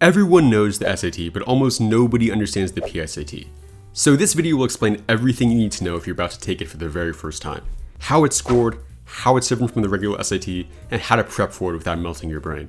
Everyone knows the SAT, but almost nobody understands the PSAT. So this video will explain everything you need to know if you're about to take it for the very first time. How it's scored, how it's different from the regular SAT, and how to prep for it without melting your brain.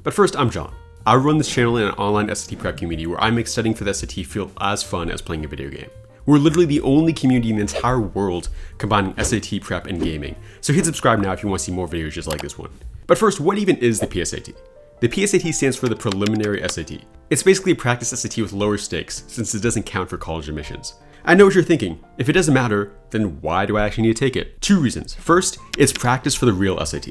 But first, I'm John. I run this channel in an online SAT prep community where I make studying for the SAT feel as fun as playing a video game. We're literally the only community in the entire world combining SAT prep and gaming. So hit subscribe now if you want to see more videos just like this one. But first, what even is the PSAT? The PSAT stands for the preliminary SAT. It's basically a practice SAT with lower stakes since it doesn't count for college admissions. I know what you're thinking. If it doesn't matter, then why do I actually need to take it? Two reasons. First, it's practice for the real SAT.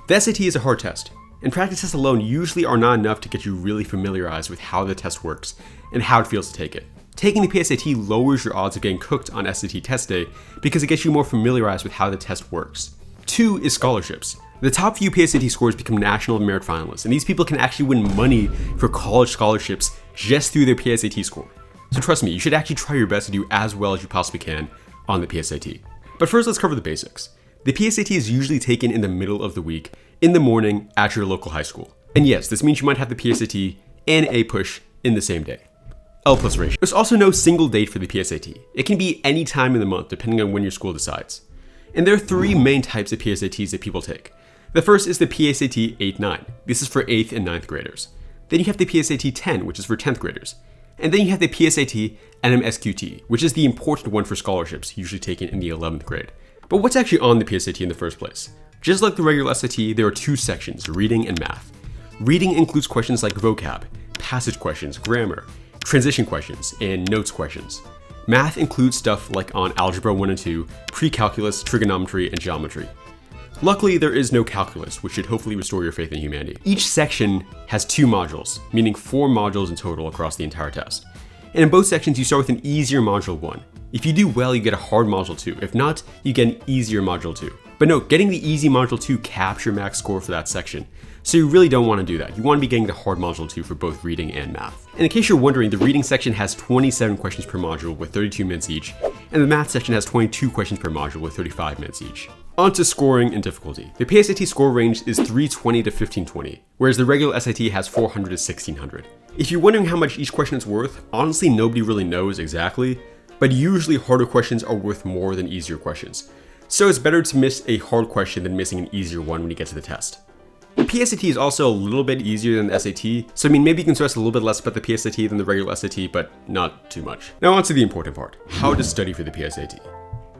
The SAT is a hard test, and practice tests alone usually are not enough to get you really familiarized with how the test works and how it feels to take it. Taking the PSAT lowers your odds of getting cooked on SAT test day because it gets you more familiarized with how the test works. Two is scholarships. The top few PSAT scores become national merit finalists, and these people can actually win money for college scholarships just through their PSAT score. So trust me, you should actually try your best to do as well as you possibly can on the PSAT. But first, let's cover the basics. The PSAT is usually taken in the middle of the week, in the morning, at your local high school. And yes, this means you might have the PSAT and A push in the same day. L plus ratio. There's also no single date for the PSAT. It can be any time in the month, depending on when your school decides. And there are three main types of PSATs that people take. The first is the PSAT 8-9. This is for 8th and 9th graders. Then you have the PSAT 10, which is for 10th graders. And then you have the PSAT NMSQT, which is the important one for scholarships, usually taken in the 11th grade. But what's actually on the PSAT in the first place? Just like the regular SAT, there are two sections, reading and math. Reading includes questions like vocab, passage questions, grammar, transition questions, and notes questions. Math includes stuff like on Algebra 1 and 2, pre-calculus, trigonometry, and geometry. Luckily, there is no calculus, which should hopefully restore your faith in humanity. Each section has 2 modules, meaning 4 modules in total across the entire test. And in both sections, you start with an easier module 1. If you do well, you get a hard module 2. If not, you get an easier module 2. But note, getting the easy module 2 caps your max score for that section. So you really don't want to do that. You want to be getting the hard module 2 for both reading and math. And in case you're wondering, the reading section has 27 questions per module with 32 minutes each, and the math section has 22 questions per module with 35 minutes each. On to scoring and difficulty. The PSAT score range is 320 to 1520, whereas the regular SAT has 400 to 1600. If you're wondering how much each question is worth, honestly nobody really knows exactly, but usually harder questions are worth more than easier questions. So it's better to miss a hard question than missing an easier one when you get to the test. The PSAT is also a little bit easier than the SAT, so maybe you can stress a little bit less about the PSAT than the regular SAT, but not too much. Now on to the important part, how to study for the PSAT.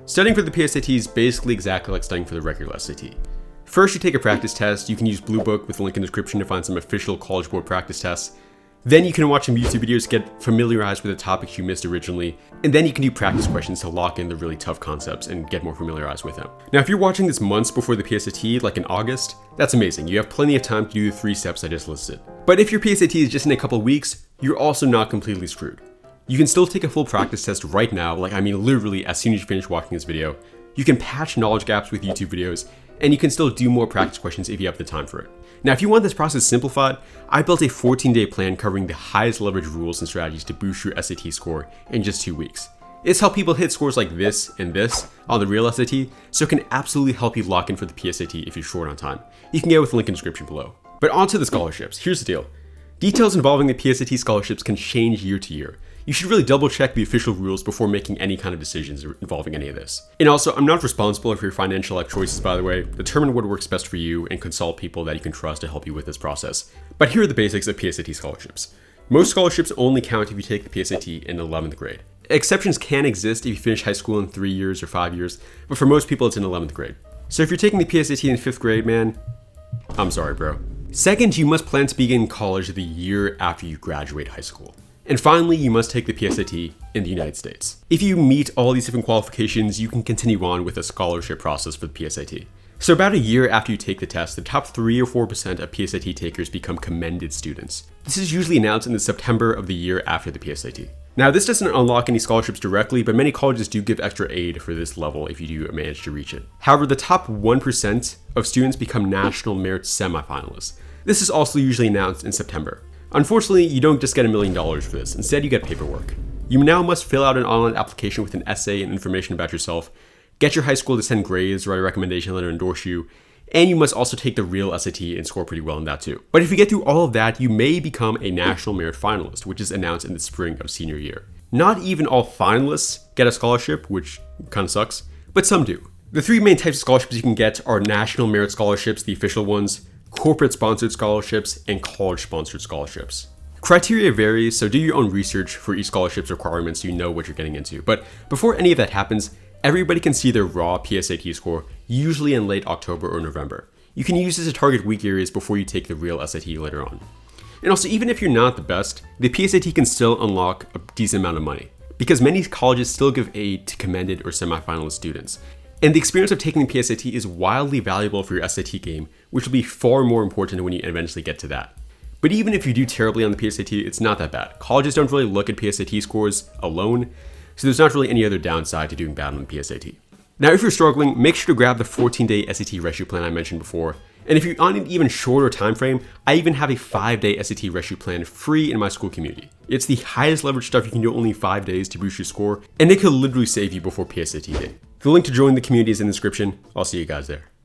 Studying for the PSAT is basically exactly like studying for the regular SAT. First, you take a practice test. You can use Blue Book with the link in the description to find some official College Board practice tests. Then you can watch some YouTube videos to get familiarized with the topics you missed originally, and then you can do practice questions to lock in the really tough concepts and get more familiarized with them. Now, if you're watching this months before the PSAT, like in August, that's amazing. You have plenty of time to do the 3 steps I just listed. But if your PSAT is just in a couple of weeks, you're also not completely screwed. You can still take a full practice test right now, literally as soon as you finish watching this video. You can patch knowledge gaps with YouTube videos, and you can still do more practice questions if you have the time for it. Now, if you want this process simplified, I built a 14-day plan covering the highest leverage rules and strategies to boost your SAT score in just 2 weeks. It's helped people hit scores like this and this on the real SAT, so it can absolutely help you lock in for the PSAT if you're short on time. You can get it with the link in the description below. But on to the scholarships. Here's the deal. Details involving the PSAT scholarships can change year to year. You should really double check the official rules before making any kind of decisions involving any of this. And also, I'm not responsible for your financial life choices, by the way. Determine what works best for you and consult people that you can trust to help you with this process. But here are the basics of PSAT scholarships. Most scholarships only count if you take the PSAT in 11th grade. Exceptions can exist if you finish high school in 3 years or 5 years, but for most people it's in 11th grade. So if you're taking the PSAT in 5th grade, man, I'm sorry, bro. Second, you must plan to begin in college the year after you graduate high school. And finally, you must take the PSAT in the United States. If you meet all these different qualifications, you can continue on with a scholarship process for the PSAT. So about a year after you take the test, the top 3 or 4% of PSAT takers become commended students. This is usually announced in the September of the year after the PSAT. Now, this doesn't unlock any scholarships directly, but many colleges do give extra aid for this level if you do manage to reach it. However, the top 1% of students become national merit semifinalists. This is also usually announced in September. Unfortunately, you don't just get $1 million for this. Instead, you get paperwork. You now must fill out an online application with an essay and information about yourself, get your high school to send grades, write a recommendation letter, endorse you, and you must also take the real SAT and score pretty well in that too. But if you get through all of that, you may become a national merit finalist, which is announced in the spring of senior year. Not even all finalists get a scholarship, which kind of sucks, but some do. The three main types of scholarships you can get are national merit scholarships, the official ones, corporate sponsored scholarships, and college sponsored scholarships. Criteria varies, so do your own research for each scholarship's requirements so you know what you're getting into. But before any of that happens, everybody can see their raw PSAT score, usually in late October or November. You can use this to target weak areas before you take the real SAT later on. And also, even if you're not the best, the PSAT can still unlock a decent amount of money, because many colleges still give aid to commended or semifinalist students. And the experience of taking the PSAT is wildly valuable for your SAT game, which will be far more important when you eventually get to that. But even if you do terribly on the PSAT, it's not that bad. Colleges don't really look at PSAT scores alone, so there's not really any other downside to doing bad on the PSAT. Now, if you're struggling, make sure to grab the 14-day SAT rescue plan I mentioned before. And if you're on an even shorter time frame, I even have a 5-day SAT rescue plan free in my school community. It's the highest leverage stuff you can do only 5 days to boost your score, and it could literally save you before PSAT day. The link to join the community is in the description. I'll see you guys there.